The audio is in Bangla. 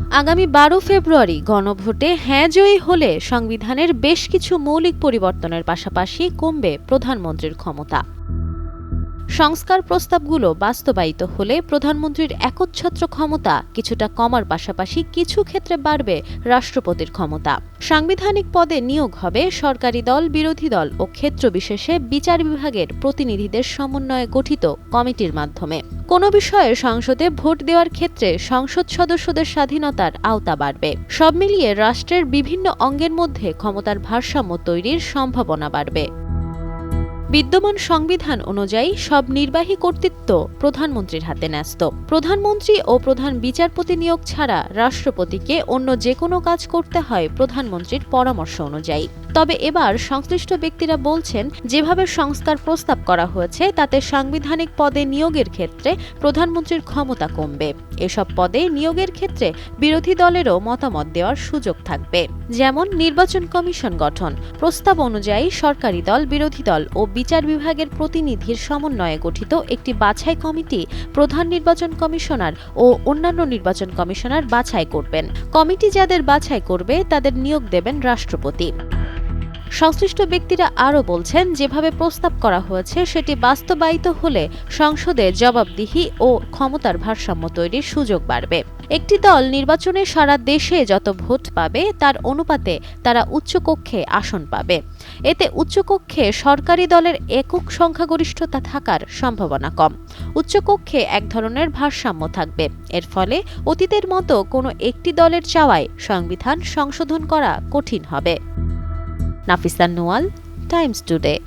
আগামী ১২ ফেব্রুয়ারি গণভোটে হ্যাঁ জয়ী হলে সংবিধানের বেশ কিছু মৌলিক পরিবর্তনের পাশাপাশি কমবে প্রধানমন্ত্রীর ক্ষমতা। সংস্কার প্রস্তাবগুলো বাস্তবায়িত হলে প্রধানমন্ত্রীর একচ্ছত্র ক্ষমতা কিছুটা কমার পাশাপাশি কিছু ক্ষেত্রে বাড়বে রাষ্ট্রপতির ক্ষমতা। সাংবিধানিক পদে নিয়োগ হবে সরকারি দল, বিরোধী দল ও ক্ষেত্র বিশেষে বিচার বিভাগের প্রতিনিধিদের সমন্বয়ে গঠিত কমিটির মাধ্যমে। কোনো বিষয়ে সংসদে ভোট দেওয়ার ক্ষেত্রে সংসদ সদস্যদের স্বাধীনতার আওতা বাড়বে। সব মিলিয়ে রাষ্ট্রের বিভিন্ন অঙ্গের মধ্যে ক্ষমতার ভারসাম্য তৈরির সম্ভাবনা বাড়বে। বিদ্যমান সংবিধান অনুযায়ী সব নির্বাহী কর্তৃত্ব প্রধানমন্ত্রীর হাতে ন্যস্ত। প্রধানমন্ত্রী ও প্রধান বিচারপতি নিয়োগ ছাড়া রাষ্ট্রপতিকে অন্য যে কোনো কাজ করতে হয় প্রধানমন্ত্রীর পরামর্শ অনুযায়ী। তবে এবার সংশ্লিষ্ট ব্যক্তিরা বলছেন, যেভাবে সংস্কার প্রস্তাব করা হয়েছে তাতে সাংবিধানিক পদে নিয়োগের ক্ষেত্রে প্রধানমন্ত্রীর ক্ষমতা কমবে। এসব পদে নিয়োগের ক্ষেত্রে বিরোধী দলেরও মতামত দেওয়ার সুযোগ থাকবে। যেমন নির্বাচন কমিশন গঠন প্রস্তাব অনুযায়ী সরকারি দল, বিরোধী দল ও বিচার বিভাগের প্রতিনিধির সমন্বয়ে গঠিত একটি বাছাই কমিটি প্রধান নির্বাচন কমিশনার ও অন্যান্য নির্বাচন কমিশনার বাছাই করবেন। কমিটি যাদের বাছাই করবে তাদের নিয়োগ দেবেন রাষ্ট্রপতি। সংশ্লিষ্ট ব্যক্তিরা আরও বলছেন, যেভাবে প্রস্তাব করা হয়েছে সেটি বাস্তবায়িত হলে সংসদে জবাবদিহি ও ক্ষমতার ভারসাম্য তৈরির সুযোগ বাড়বে। একটি দল নির্বাচনে সারা দেশে যত ভোট পাবে তার অনুপাতে তারা উচ্চকক্ষে আসন পাবে। এতে উচ্চকক্ষে সরকারি দলের একক সংখ্যাগরিষ্ঠতা থাকার সম্ভাবনা কম। উচ্চকক্ষে এক ধরনের ভারসাম্য থাকবে। এর ফলে অতীতের মতো কোনো একটি দলের চাওয়ায় সংবিধান সংশোধন করা কঠিন হবে। Nafisa Nowal, Times today.